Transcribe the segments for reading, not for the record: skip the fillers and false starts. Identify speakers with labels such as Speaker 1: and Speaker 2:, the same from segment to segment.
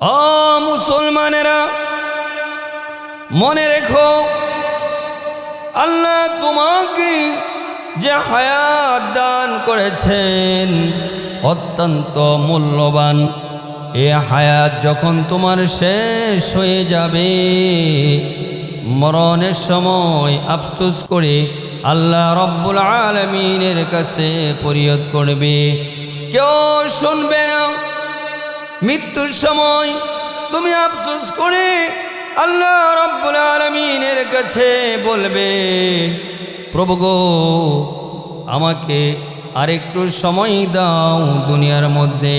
Speaker 1: ও মুসলমানেরা, মনে রেখো আল্লাহ তোমাকে যে হায়াত দান করেছেন অত্যন্ত মূল্যবান। এ হায়াত যখন তোমার শেষ হয়ে যাবে, মরণের সময় আফসোস করে আল্লাহ রব্বুল আলামিনের কাছে ফরিয়াদ করবে, কেউ শুনবে না। মৃত্যুর সময় তুমি আফসোস করে আল্লাহ রব্বুল আলামিনের কাছে বলবে, প্রভু গো, আমাকে আরেকটু সময় দাও, দুনিয়ার মধ্যে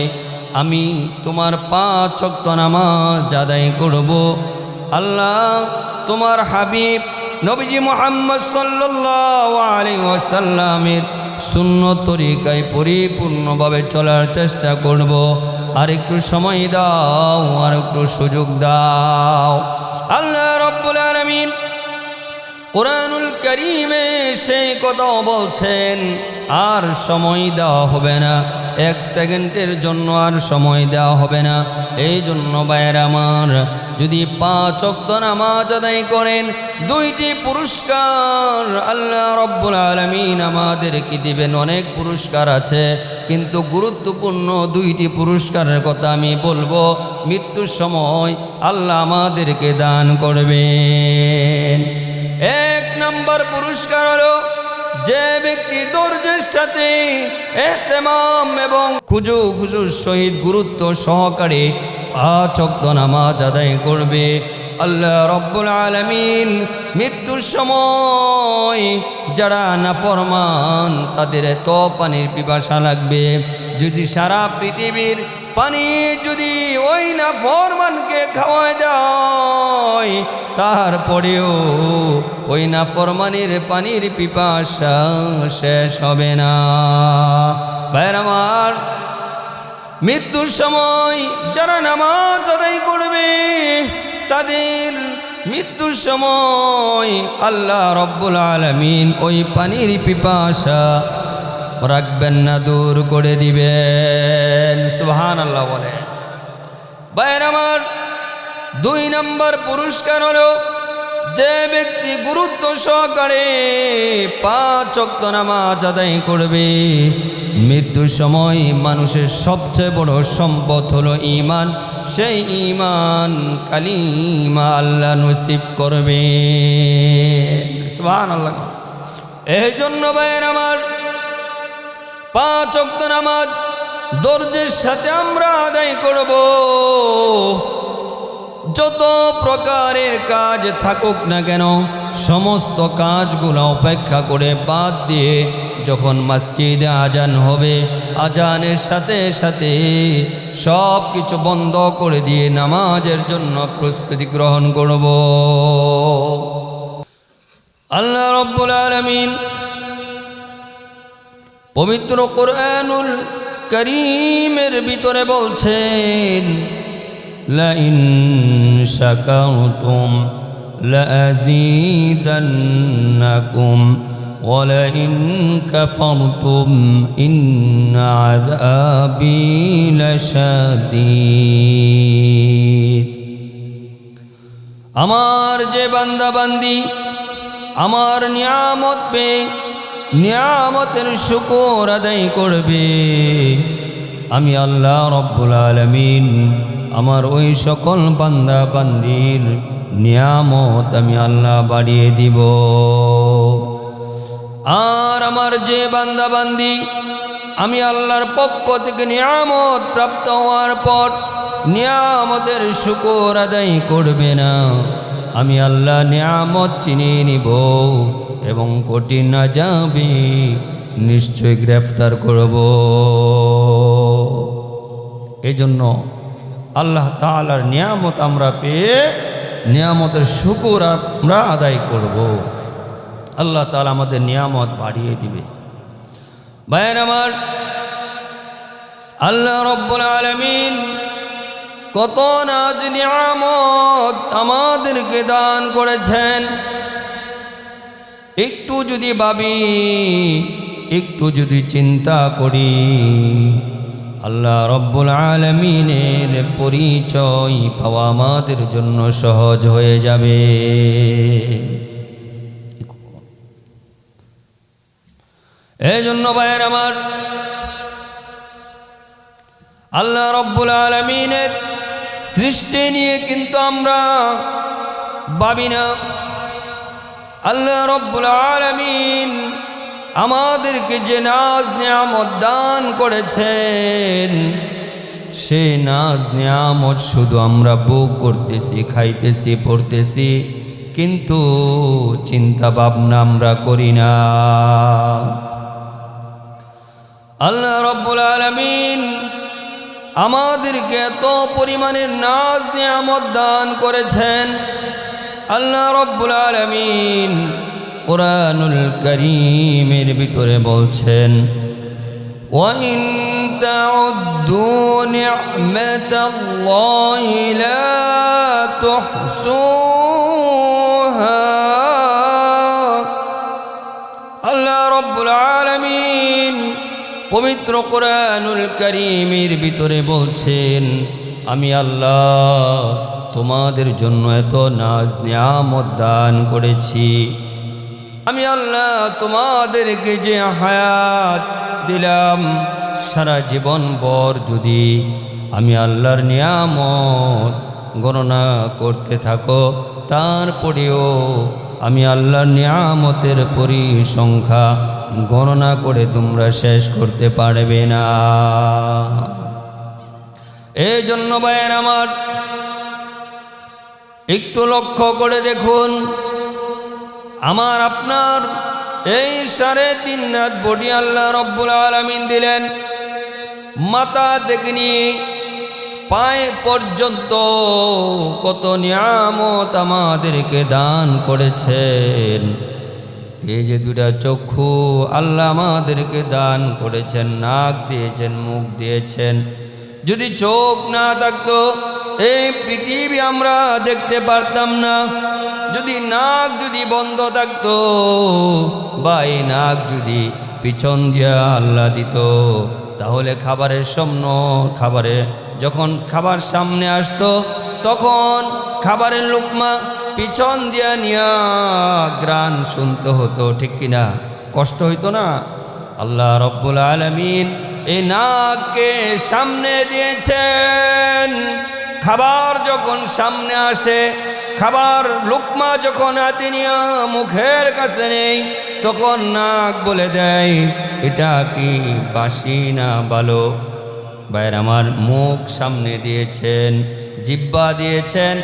Speaker 1: আমি তোমার 5 ওয়াক্ত নামাজ আদায় করব। আল্লাহ তোমার হাবিব নবীজি মুহাম্মদ সাল্লাল্লাহু আলাইহি ওয়াসাল্লামের সুন্নত তরিকায় পরিপূর্ণভাবে চলার চেষ্টা করব। আর একটু সময় দাও, আর একটু সুযোগ দাও। আল্লাহ রব্বুল আলামিন কুরআনুল কারীমে সেই কথা বলছেন, আর সময় দেওয়া হবে না, 1 সেকেন্ডের জন্য আর সময় দেওয়া হবে না। এই জন্য ভাইয়েরা আমার, যদি 5 ওয়াক্ত নামাজ আদায় করেন, 2টি পুরস্কার আল্লাহ রব্বুল আলামিন আমাদেরকে দিবেন। অনেক পুরস্কার আছে, কিন্তু গুরুত্বপূর্ণ 2টি পুরস্কারের কথা আমি বলবো। মৃত্যুর সময় আল্লাহ আমাদেরকে দান করবেন। 1 নম্বর পুরস্কার হলো, যে ব্যক্তি ধৈর্যের সাথে ইহতিমাম এবং খুজুর সহিত গুরুত্ব সহকারে 5 ওয়াক্ত নামাজ আদায় করবে, আল্লাহ রব্বুল আলামিন মৃত্যুর সময় যারা নাফরমান তাদের এত পানির পিপাসা লাগবে, যদি সারা পৃথিবীর পানি যদি ওই নাফরমানকে খাওয়া যায়, তারপরেও ওই নাফরমানের পানির পিপাসা শেষ হবে না। ভাইয়ের আমার, মৃত্যুর সময় যারা নামাজ আদায় করবে, তাদের মৃত্যুর সময় আল্লাহ রব্বুল আলামিন ওই পানির পিপাসা রাখবেন না, দূর করে দিবেন। সুবহানাল্লাহ বলে। ভাইয়ের আমার, 2 নম্বর পুরস্কার হলো, যে ব্যক্তি গুরুত্ব সহকারে 5 ওয়াক্ত নামাজ আদায় করবে, মৃত্যুর সময় মানুষের সবচেয়ে বড় সম্পদ হলো ঈমান, সেই ঈমান কালিমা আল্লাহ নসিব করবে। সুবহানাল্লাহ। এই জন্য ভাইয়ের আমার, 5 ওয়াক্ত নামাজ ধৈর্যের সাথে আমরা আদায় করব। যত প্রকারের কাজ থাকুক না কেন, সমস্ত কাজগুলো উপেক্ষা করে বাদ দিয়ে যখন মসজিদে আজান হবে, আজানের সাথে সাথে সব কিছু বন্ধ করে দিয়ে নামাজের জন্য প্রস্তুতি গ্রহণ করব। আল্লাহ রব্বুল আলামিন পবিত্র কুরআনুল কারীমের ভিতরে বলছেন, লাইন শাকারতুম লাযীদান্নাকুম ওয়া লাইন কাফারতুম ইন্না আযাবী লাশাদীদ। আমার যে বান্দা বান্দি আমার নিয়ামত পেয়ে নিয়ামতের শুকর আদায় করবে, আমি আল্লাহ রব্বুল আলামিন আমার ওই সকল বান্দা বান্দির নিয়ামত আমি আল্লাহ বাড়িয়ে দিব। আর আমার যে বান্দা বান্দি আমি আল্লাহর পক্ষ থেকে নিয়ামত প্রাপ্ত হওয়ার পর নিয়ামতের শুকর আদায় করবে না, আমি আল্লাহ নিয়ামত চিনিয়ে নিব এবং কঠিন আযাবে নিশ্চয় গ্রেফতার করব। এজন্য আল্লাহ তাআলার নিয়ামত আমরা পেয়ে নিয়ামতের শুকর আমরা আদায় করব। আল্লাহ তাআলা আমাদের নিয়ামত বাড়িয়ে দিবে। ভাইয়ের আমার, আল্লাহ রব্বুল আলামিন কত নাজ নিয়ামত আমাদেরকে দান করেছেন। একটু যদি ভাবি, একটু যদি চিন্তা করি, আল্লাহ রব্বুল আলামিনের পরিচয় পাওয়া আমাদের জন্য সহজ হয়ে যাবে। এই জন্য ভাইয়ের আমার, আল্লাহ রব্বুল আলামিনের সৃষ্টি নিয়ে কিন্তু আমরা ভাবি না। আল্লাহ রব্বুল আলামিন আমাদেরকে যে নাজ নিয়ামত দান করেছেন, সেই নাজ নিয়ামত শুধু আমরা ভোগ করতেছি, খাইতেছি, পড়তেছি, কিন্তু চিন্তা ভাবনা আমরা করি না। আল্লাহ রব্বুল আলামিন আমাদেরকে এত পরিমাণের নাজ নিয়ামত দান করেছেন। আল্লাহ রব্বুল আলামিন কুরআনুল কারীমের ভিতরে বলছেন, ওয়া ইন তাউদ্দু নি'মাতাল্লাহি লা তুহসুহা। আল্লাহ রব্বুল আলামিন পবিত্র কুরআনুল কারীমের ভিতরে বলছেন, আমি আল্লাহ তোমাদের জন্য এত নাজ নিয়ামত দান করেছি। আমি আল্লাহ তোমাদেরকে যে হায়াত দিলাম, সারা জীবন ভর যদি আমি আল্লাহর নিয়ামত গণনা করতে থাকো, তারপরেও আমি আল্লাহর নিয়ামতের পরিসংখ্যা গণনা করে তোমরা শেষ করতে পারবে না। এই জন্য ভাইয়ের আমার, একটু লক্ষ্য করে দেখুন, আমার আপনার এই 3.5 হাত বডি আল্লাহ রব্বুল আলামিন দিলেন। মাথা থেকে নিয়ে পায়ে পর্যন্ত কত নিয়ামত আমাদেরকে দান করেছেন। এই যে 2টা চক্ষু আল্লাহ আমাদেরকে দান করেছেন, নাক দিয়েছেন, মুখ দিয়েছেন। যদি চোখ না থাকতো এই পৃথিবী আমরা দেখতে পারতাম না। যদি নাক যদি বন্ধ থাকতো, বা এই নাক যদি পিছন দিয়া আল্লাহ দিত, তাহলে খাবারের যখন খাবার সামনে আসতো, তখন খাবারের লোকমা পিছন দিয়া নিয়া গ্রান শুনতে হতো, ঠিক কিনা? কষ্ট হইতো না? আল্লাহ রব্বুল আলামিন এই নাককে সামনে দিয়েছেন। খাবার যখন সামনে আসে, খাবার লোকমা যখন হাতে নিয়ে মুখের কাছে নেই, তখন নাক বলে দেয় এটা কি বাসি না ভালো। ভাইয়ের আমার, মুখ সামনে দিয়েছেন, জিহ্বা দিয়েছেন।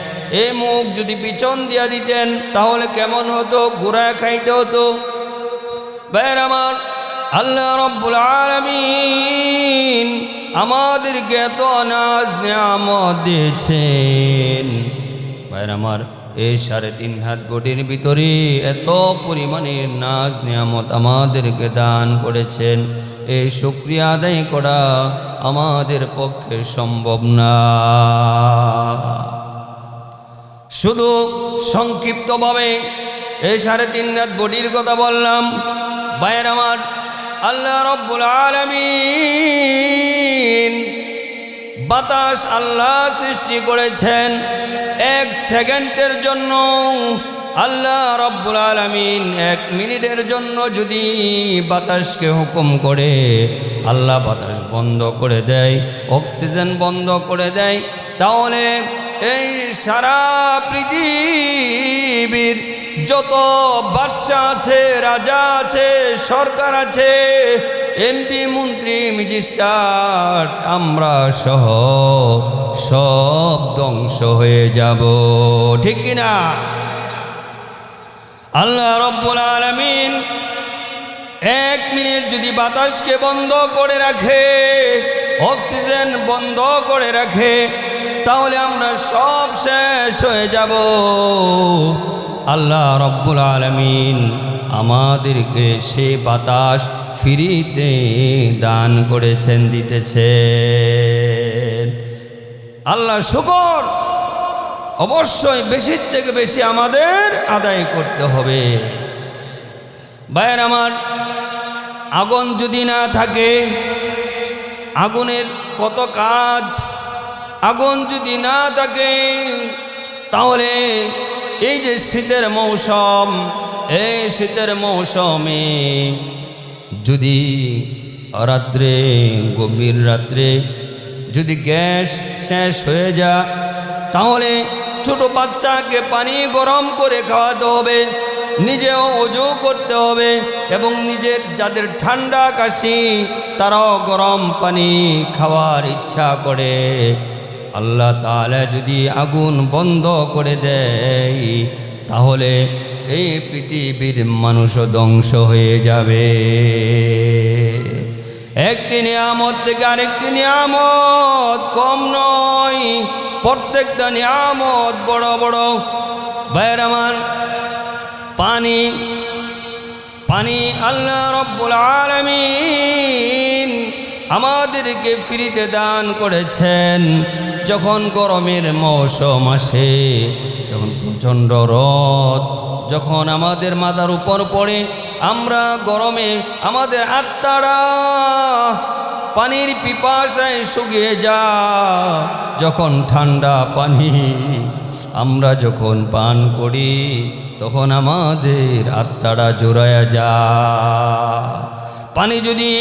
Speaker 1: এই মুখ যদি পিছন দিয়া দিতেন তাহলে কেমন হতো? ঘোড়া খাইতে হতো। ভাইয়ের আমার, আল্লাহ রব্বুল আলামিন আমাদেরকে এত নাজ নিয়ামত দিয়েছেন। ভাইয়ের আমার, এই 3.5 হাত বডির ভিতরে এত পরিমাণের নাজ নিয়ামত আমাদেরকে দান করেছেন। এই শুকরিয়া আদায় করা আমাদের পক্ষে সম্ভব না। শুধু সংক্ষিপ্তভাবে এই 3.5 হাত বডির কথা বললাম। ভাইয়ের আমার, আল্লাহ রব্বুল আলামিন বাতাস আল্লাহ সৃষ্টি করেছেন। 1 সেকেন্ডের জন্য আল্লাহ রব্বুল আলামিন 1 মিনিটের জন্য যদি বাতাসকে হুকুম করে, আল্লাহ বাতাস বন্ধ করে দেয়, অক্সিজেন বন্ধ করে দেয়, তাহলে এই সারা পৃথিবীর যত বাদশা আছে, রাজা আছে, সরকার আছে, এমপি, মন্ত্রী, ম্যাজিস্ট্রেট, আমরা সহ সব ধ্বংস হয়ে যাব, ঠিক কিনা? আল্লাহ রব্বুল আলামিন 1 মিনিট যদি বাতাসকে বন্ধ করে রাখে, অক্সিজেন বন্ধ করে রাখে, তাহলে আমরা সব শেষ হয়ে যাব। আল্লাহ রব্বুল আলামিন আমাদেরকে সে বাতাস ফ্রিতে দান করেছেন, দিতেছেন। আল্লাহ শুকর অবশ্যই বেশির থেকে বেশি আমাদের আদায় করতে হবে। ভাইয়ের আমার, আগুন যদি না থাকে, আগুনের কত কাজ। আগুন যদি না থাকে তাহলে এই যে শীতের মৌসুম, এই শীতের মৌসুমে যদি রাত্রে, গভীর রাত্রে যদি গ্যাস শেষ হয়ে যায় তাহলে ছোট বাচ্চাকে পানি গরম করে খাওয়াতে হবে, নিজেও ওযু করতে হবে এবং নিজের যাদের ঠান্ডা কাশি তারাও গরম পানি খাওয়ার ইচ্ছা করে। আল্লাহ তাআলা যদি আগুন বন্ধ করে দেয় তাহলে এই পৃথিবীর মানুষও ধ্বংস হয়ে যাবে। একটি নিয়ামত থেকে আরেকটি নিয়ামত কম নয়, প্রত্যেকটা নিয়ামত বড় বড়। ভাইয়ের আমার, পানি পানি আল্লাহ রব্বুল আলামিন আমাদেরকে ফ্রিতে দান করেছেন। যখন গরমের মৌসুম আসে, যখন প্রচণ্ড রোদ যখন আমাদের মাথার উপর পড়ে, আমরা গরমে আমাদের আত্মারা পানির পিপাসায় শুকিয়ে যায়। যখন ঠান্ডা পানি আমরা যখন পান করি তখন আমাদের আত্মারা জোড়ায়া যায়। পানি যদি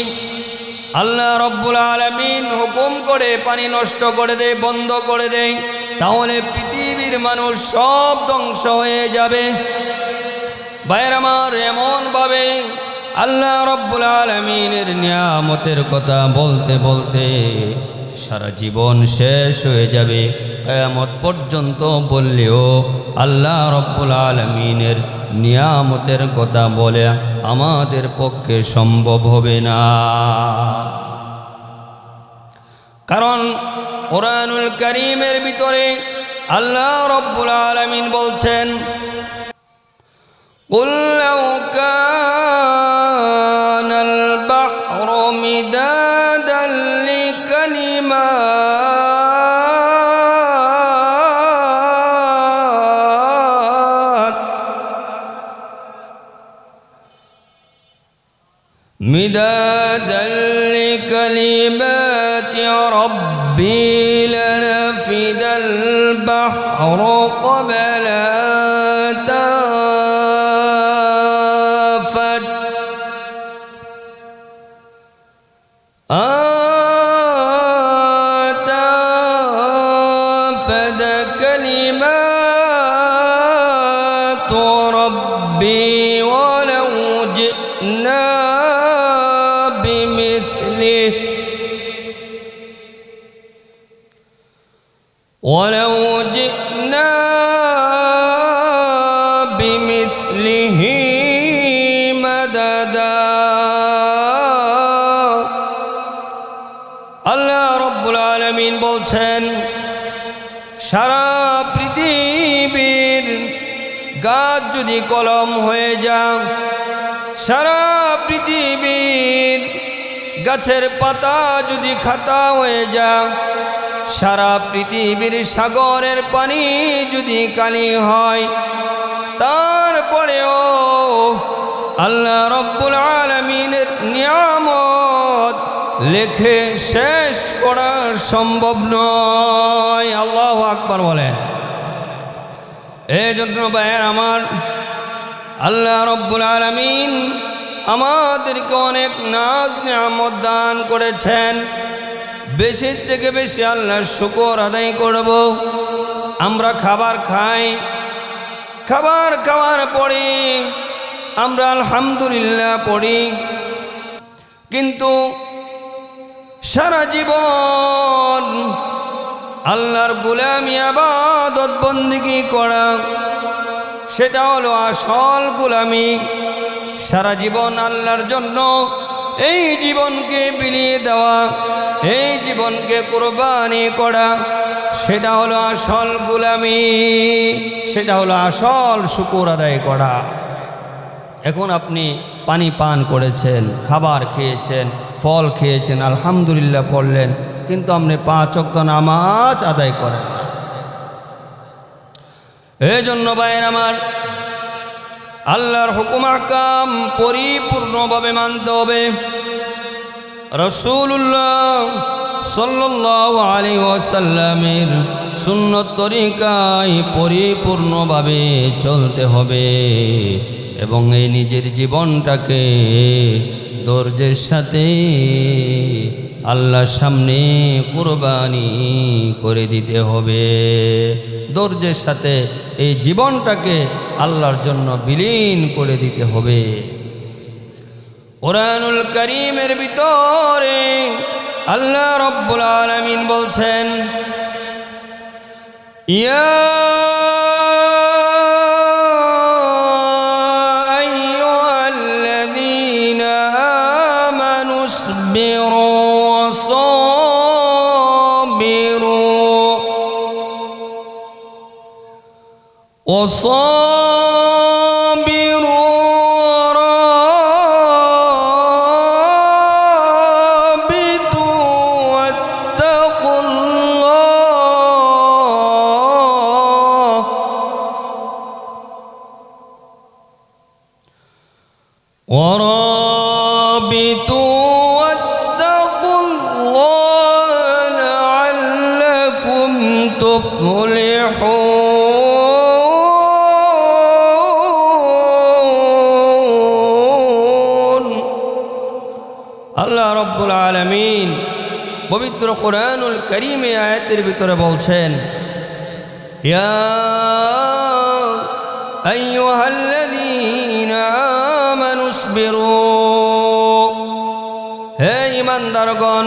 Speaker 1: আল্লাহ রব্বুল আলামিন হুকুম করে পানি নষ্ট করে দেয়, বন্ধ করে দেয়, তাহলে পৃথিবীর মানুষ সব ধ্বংস হয়ে যাবে। ভাইয়ের আমার, এমনভাবে আল্লাহ রব্বুল আলামিনের নিয়ামতের কথা বলতে বলতে সারা জীবন শেষ হয়ে যাবে। কিয়ামত পর্যন্ত বললেও আল্লাহ রব্বুল আলামিনের নিয়ামতের কথা বলে আমাদের পক্ষে সম্ভব হবে না। কারণ কুরআনুল কারীমের ভিতরে আল্লাহ রব্বুল আলামিন বলছেন, قل لو كان البحر مدادا لكلمات ربي لنفد البحر قبل أن تنفد كلمات ربي ولو جئنا بمثله مددا। আল্লাহ রব্বুল আলামিন বলছেন, সারা পৃথিবীর গাছ যদি কলম হয়ে যায়, সারা পৃথিবীর গাছের পাতা যদি খাতা হয়ে যায়, সারা পৃথিবীর সাগরের পানি যদি কালি হয়, তারপরেও আল্লাহ রব্বুল আলামিনের নিয়ামত লেখে শেষ করা সম্ভব নয়। আল্লাহু আকবার বলেন। এই জন্য ভাইয়ের আমার, আল্লাহ রব্বুল আলামিন আমাদেরকে অনেক নাজ নিয়ামত দান করেছেন। বেশি থেকে বেশি আল্লাহর শুকর আদায় করব। আমরা খাবার খাই, খাবার খাওয়ার পরে আমরা আলহামদুলিল্লাহ পড়ি, কিন্তু সারা জীবন আল্লাহর গোলামি ইবাদত বন্দেগী করা, সেটা হলো আসল গোলামি। সারা জীবন আল্লাহর জন্য এই জীবনকে বিলিয়ে দেওয়া, এই জীবনকে কুরবানি করা, সেটা হলো আসল গোলামি, সেটা হলো আসল শুকর আদায় করা। এখন আপনি পানি পান করেছেন, খাবার খেয়েছেন, ফল খেয়েছেন, আলহামদুলিল্লাহ পড়লেন, কিন্তু আপনি 5 ওয়াক্ত নামাজ আদায় করেন না। এই জন্য ভাইয়ের আমার, আল্লাহর হুকুম আহকাম পরিপূর্ণভাবে মানতে হবে। রাসূলুল্লাহ সাল্লাল্লাহু আলাইহি ওয়াসাল্লামের সুন্নত তরিকায় পরিপূর্ণভাবে চলতে হবে এবং এই নিজের জীবনটাকে ধৈর্যের সাথে আল্লাহর সামনে কুরবানি করে দিতে হবে। ধৈর্যের সাথে এই জীবনটাকে আল্লাহর জন্য বিলীন করে দিতে হবে। কুরআনুল কারীমের ভিতরে আল্লাহ রাব্বুল আলামিন বলছেন, ইয়া আইয়ুহাল্লাযীনা আমানুসবিরু وصابروا ورابطوا واتقوا الله واتقوا الله لعلكم تفلحون। আল্লাহ রাব্বুল আলামিন পবিত্র কুরআনুল কারীমে আয়াতের ভিতরে বলছেন, ইয়া আইয়ুহাল্লাযীনা আমানুসবিরু, হে ঈমানদারগণ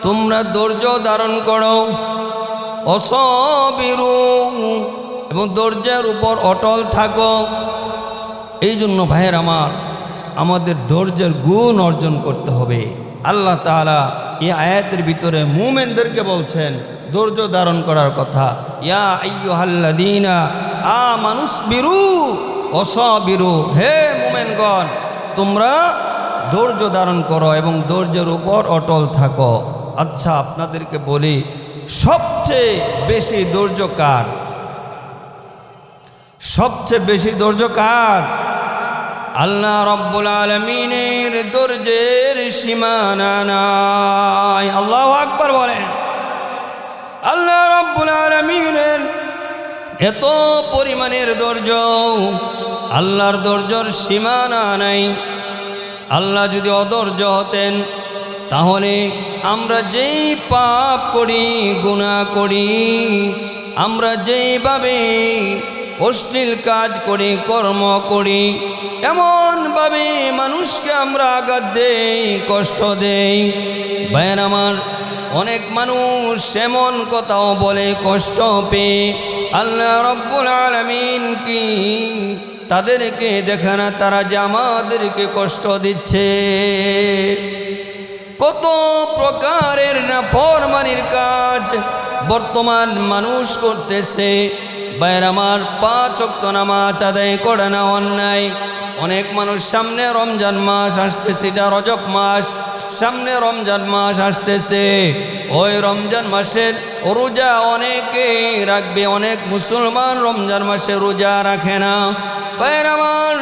Speaker 1: তোমরা ধৈর্য ধারণ করো, ওয়াসাবিরু এবং ধৈর্যের উপর অটল থাকো। এই জন্য ভাইয়ের আমার, আমাদের ধৈর্যের গুণ অর্জন করতে হবে। আল্লাহ তাআলা এই আয়াতের ভিতরে মুমিনদেরকে বলছেন ধৈর্য ধারণ করার কথা। ইয়া আইয়ুহাল্লাযীনা আমানুসবিরু ওয়াসাবিরু, হে মুমিনগণ তোমরা ধৈর্য ধারণ করো এবং ধৈর্যের উপর অটল থাকো। আচ্ছা, আপনাদেরকে বলি, সবচেয়ে বেশি ধৈর্য কার? সবচেয়ে বেশি ধৈর্য কার? আল্লাহ রাব্বুল আলামিনের ধৈর্যের সীমানা নাই। আল্লাহু আকবার বলেন। আল্লাহ রাব্বুল আলামিনের এত পরিমাণের ধৈর্য, আল্লাহর ধৈর্যের সীমানা নাই। আল্লাহ যদি অধৈর্য হতেন তাহলে আমরা যেই পাপ করি, গুনাহ করি, আমরা যেইভাবে অশ্লীল কাজ করি, কর্ম করি, এমনভাবে মানুষকে আমরা আঘাত দেই, কষ্ট দেই। ভাইয়ের আমার, অনেক মানুষ এমন কথাও বলে কষ্ট পেয়ে। আল্লাহ রাব্বুল আলামিন কি তাদেরকে দেখে না তারা যে আমাদেরকে কষ্ট দিচ্ছে? কত প্রকারের নাফরমানির কাজ বর্তমান মানুষ করতেছে। ভাইয়ের আমার, 5 ওয়াক্ত নামাজ আদায় করে না অন্যায়। অনেক মানুষ, সামনে রমজান মাস আসতেছে, এটা রজব মাস, সামনে রমজান মাস আসতেছে। ওই রমজান মাসের রোজা অনেকে রাখবে, অনেক মুসলমান রমজান মাসে রোজা রাখে না। ভাইয়ের আমার,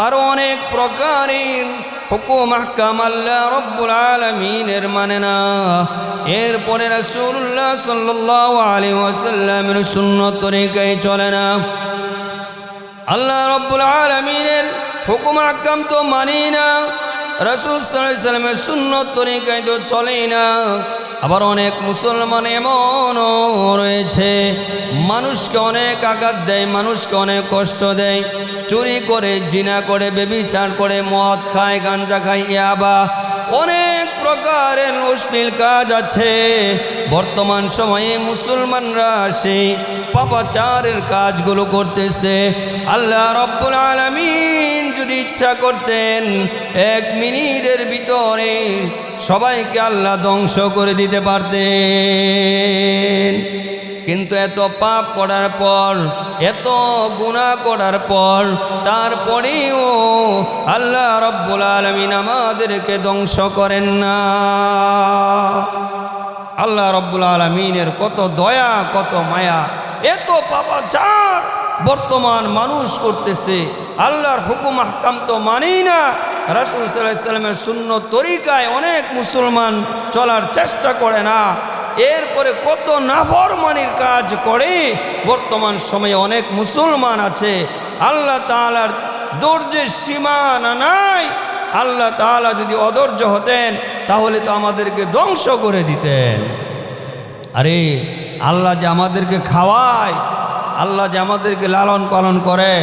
Speaker 1: আরো অনেক প্রকারের হুকুম আহকাম আল্লাহ রাব্বুল আলামিনের মানে না। এরপরে রাসূলুল্লাহ সাল্লাল্লাহু আলাইহি ওয়াসাল্লামের সুন্নত তরিকায় চলে না। আল্লাহ রাব্বুল আলামিনের হুকুম আহকাম তো মানি না, রাসূল সাল্লাল্লাহু আলাইহি ওয়াসাল্লামের সুন্নত তরিকায় তো চলেই না। আবার অনেক মুসলমান এমনও রয়েছে মানুষকে অনেক আঘাত দেয়, মানুষকে অনেক কষ্ট দেয়, চুরি করে, জিনা করে, ব্যভিচার করে, মদ খায়, গাঁজা খায়, ইয়াবা, অনেক প্রকারের অশ্লীল কাজ আছে। বর্তমান সময়ে মুসলমানরা সেই পাপাচারের কাজগুলো করতেছে। আল্লাহ রাব্বুল আলামিন যদি ইচ্ছা করতেন 1 মিনিটের ভিতরে সবাইকে আল্লাহ ধ্বংস করে দিতে পারতেন। কিন্তু এত পাপ করার পর, এত গুনাহ করার পর, তারপরেও আল্লাহ রাব্বুল আলামিন আমাদেরকে ধ্বংস করেন না। আল্লাহ রাব্বুল আলামিনের কত দয়া, কত মায়া। এত পাপাচার বর্তমান মানুষ করতেছে, আল্লাহর হুকুম আহকাম তো মানেই না, রাসূল সাল্লাল্লাহু আলাইহি ওয়াসাল্লামের সুন্নত তরিকায় অনেক মুসলমান চলার চেষ্টা করে না, এরপরে কত নাফরমানির কাজ করে। বর্তমান সময়ে অনেক মুসলমান আছে আল্লাহ তাআলার ধৈর্যের সীমানা নাই। আল্লাহ তাআলা যদি অধৈর্য হতেন তাহলে তো আমাদেরকে ধ্বংস করে দিতেন। আরে আল্লাহ যে আমাদেরকে খাওয়ায়, আল্লাহ যে আমাদেরকে লালন পালন করে,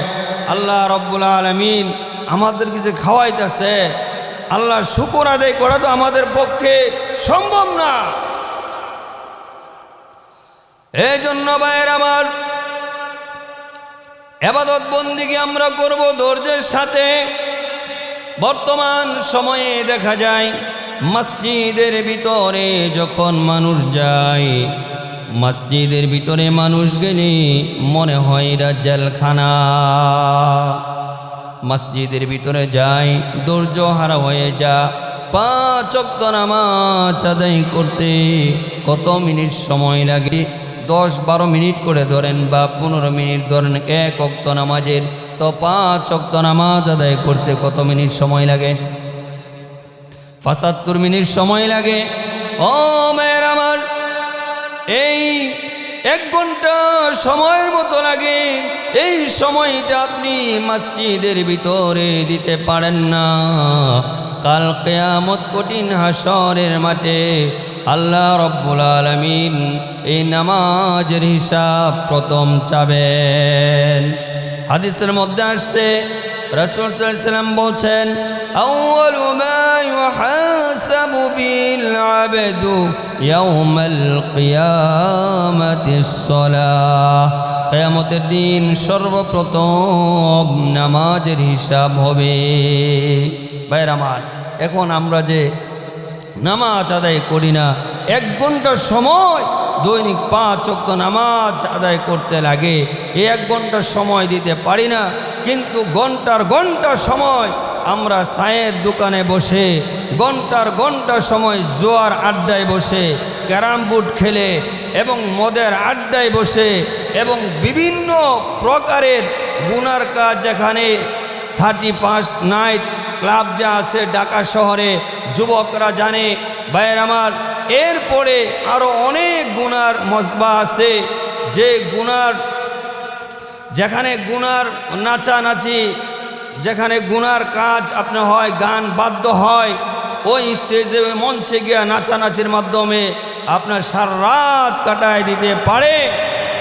Speaker 1: আল্লাহ রব্বুল আলামিন আমাদেরকে যে খাওয়াইতেছে, আল্লাহর শুকর আদায় করা তো আমাদের পক্ষে সম্ভব না। এই জন্য ভাইয়ের আমার, ইবাদত বন্দেগী আমরা করব ধৈর্যের সাথে। বর্তমান সময়ে দেখা যায় মসজিদের ভিতরে যখন মানুষ যায়, মসজিদের ভিতরে মানুষ গেলে মনে হয় এটা জেলখানা। মসজিদের ভিতরে যায় ধৈর্য হারা হয়ে যা। 5 ওয়াক্ত নামাজ আদায় করতে কত মিনিট সময় লাগে? 10-12 মিনিট করে ধরেন বা 15 মিনিট ধরেন 1 ওয়াক্ত নামাজের, তো 5 ওয়াক্ত নামাজ আদায় করতে কত মিনিট সময় লাগে? 75 মিনিট সময় লাগে। ও মেয়ের আমার, এই 1 ঘন্টা সময়ের মতো লাগে। এই সময়টা আপনি মসজিদের ভিতরে দিতে পারেন না, কাল কিয়ামত কঠিন হাসরের মাঠে আল্লাহ রব্বুল আলামিন এই নামাজের হিসাব প্রথম চাবেন। হাদিসের মধ্যে আসছে রাসূল সাল্লাল্লাহু আলাইহি ওয়াসাল্লাম বলছেন, আউয়ালু মা ইউহাসাবু বিল আবদু ইয়াউমাল কিয়ামাতিস সালাহ। কিয়ামতের দিন সর্বপ্রথম নামাজের হিসাব হবে। ভাইরা আমার, এখন আমরা যে নামাজ আদায় করি না, 1 ঘন্টা সময় দৈনিক 5 ওয়াক্ত নামাজ আদায় করতে লাগে, এই 1 ঘন্টা সময় দিতে পারি না। কিন্তু ঘন্টার ঘন্টা সময় আমরা চায়ের দোকানে বসে, ঘন্টার ঘন্টা সময় জোয়ার আড্ডায় বসে, ক্যারাম বোর্ড খেলে এবং মদের আড্ডায় বসে এবং বিভিন্ন প্রকারের গুনার কাজ, যেখানে 31 নাইট ক্লাব যা আছে ঢাকা শহরে যুবকরা জানে। ভাইয়ের আমার, এরপরে আরও অনেক গুনার মজবা আছে, যে গুনার, যেখানে গুনার নাচানাচি, যেখানে গুনার কাজ আপনি হয়, গান বাদ্য হয়, ওই স্টেজে ওই মঞ্চে গিয়া নাচানাচির মাধ্যমে আপনার সারা রাত কাটায় দিতে পারে।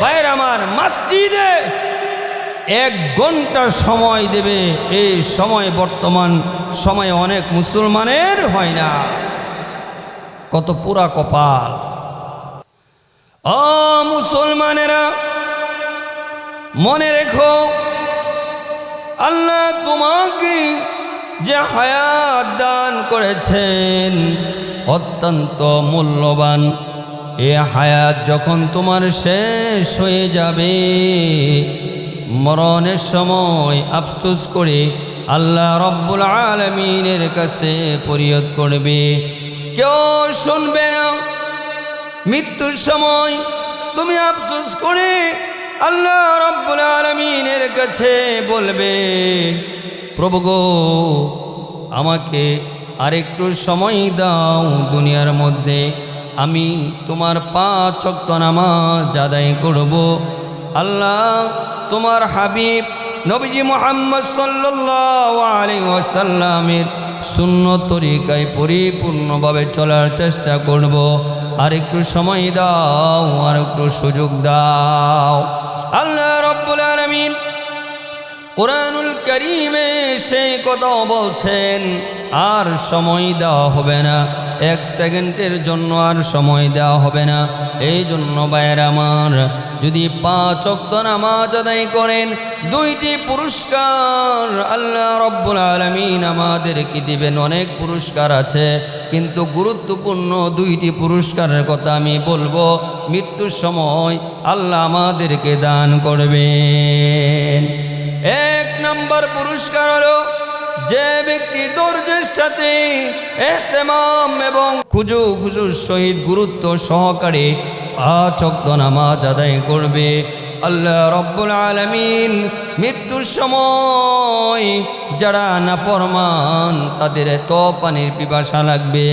Speaker 1: ভাইয়ের আমার, মসজিদে 1 ঘন্টা সময় দেবে, এই সময় বর্তমান সময়ে অনেক মুসলমানের হয় না। কত পুরা কপাল! ও মুসলমানেরা, মনে রেখো, আল্লাহ তোমাকে যে হায়াত দান করেছেন অত্যন্ত মূল্যবান। এ হায়াত যখন তোমার শেষ হয়ে যাবে, মরণের সময় আফসোস করে আল্লাহ রব্বুল আলামিনের কাছে ফরিয়াদ করবে, কেউ শুনবে না। মৃত্যুর সময় তুমি আফসোস করে আল্লাহ রব্বুল আলামিনের কাছে বলবে, প্রভু গো, আমাকে আরেকটু সময় দাও, দুনিয়ার মধ্যে আমি তোমার 5 ওয়াক্ত নামাজ আদায় করব। আল্লাহ তোমার হাবিব নবীজি মুহাম্মদ সাল্লাল্লাহু আলাইহি ওয়াসাল্লামের সুন্নত তরিকায় পরিপূর্ণভাবে চলার চেষ্টা করব। আর একটু সময় দাও, আর একটু সুযোগ দাও। আল্লাহ রব্বুল আলামিন কুরআনুল কারীমে সেই কথা বলছেন, আর সময় দেওয়া হবে না, 1 সেকেন্ডের জন্য আর সময় দেওয়া হবে না। এই জন্য ভাইয়ের আমার, যদি 5 ওয়াক্ত নামাজ আদায় করেন, 2টি পুরস্কার আল্লাহ রব্বুল আলামিন আমাদেরকে দিবেন। অনেক পুরস্কার আছে, কিন্তু গুরুত্বপূর্ণ 2টি পুরস্কারের কথা আমি বলবো, মৃত্যুর সময় আল্লাহ আমাদেরকে দান করবেন। 1 নম্বর পুরস্কার হলো, যে ব্যক্তি ধৈর্যের সাথে ইহতিমাম এবং খুজুর সহিত গুরুত্ব সহকারে 5 ওয়াক্ত নামাজ আদায় করবে, আল্লাহ রব্বুল আলামিন মৃত্যুর সময় যারা নাফরমান তাদের এত পানির পিপাসা লাগবে,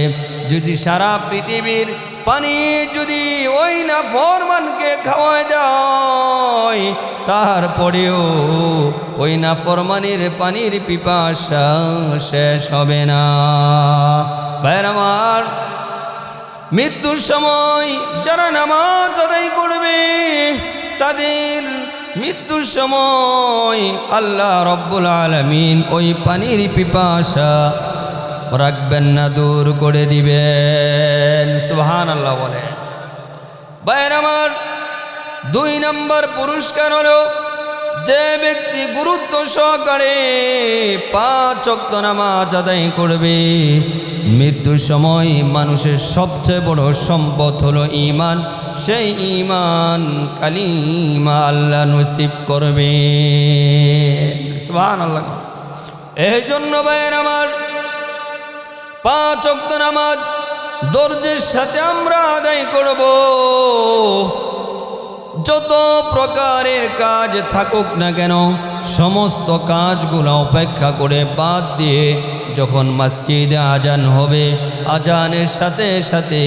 Speaker 1: যদি সারা পৃথিবীর পানি যদি ওই নাফরমানকে খাওয়া যায় তারপরেও ওই নাফরমানের পানির পিপাসা শেষ হবে না। ভাইরা আমার, মৃত্যুর সময় যারা নামাজ আদায় করবে তাদের মৃত্যুর সময় আল্লাহ রব্বুল আলামিন ওই পানির পিপাসা রাখবেন না, দূর করে দিবেন। সুবহানাল্লাহ বলে। ভাইরা আমার, 2 নম্বর পুরস্কার হলো যে ব্যক্তি গুরুত্ব সহকারে 5 ওয়াক্ত নামাজ আদায় করবে, মৃত্যুর সময় মানুষের সবচেয়ে বড় সম্পদ হলো ঈমান, সেই ঈমান কালিমা আল্লাহ নসিব করবে। সুবহানাল্লাহ। এই জন্য ভাইয়ের আমার 5 ওয়াক্ত নামাজ ধৈর্যের সাথে আমরা আদায় করব। যত প্রকারের কাজ থাকুক না কেন সমস্ত কাজগুলো উপেক্ষা করে বাদ দিয়ে যখন মসজিদে আজান হবে, আজানের সাথে সাথে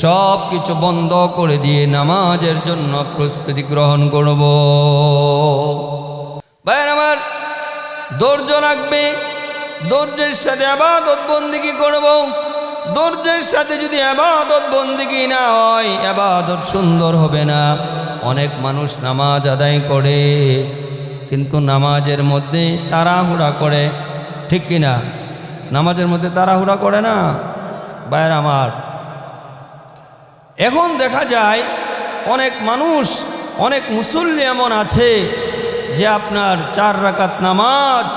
Speaker 1: সব কিছু বন্ধ করে দিয়ে নামাজের জন্য প্রস্তুতি গ্রহণ করব। ভাই আমার, ধৈর্য লাগবে, ধৈর্যের সাথে ইবাদত বন্দেগী করব। ধৈর্যের সাথে যদি ইবাদত বন্দেগী না হয় ইবাদত সুন্দর হবে না। অনেক মানুষ নামাজ আদায় করে কিন্তু নামাজের মধ্যে তাড়াহুড়া করে, ঠিক কিনা? নামাজের মধ্যে তাড়াহুড়া করে না ভাইয়ের আমার। এখন দেখা যায় অনেক মানুষ, অনেক মুসল্লি এমন আছে যে আপনার 4 রাকাত নামাজ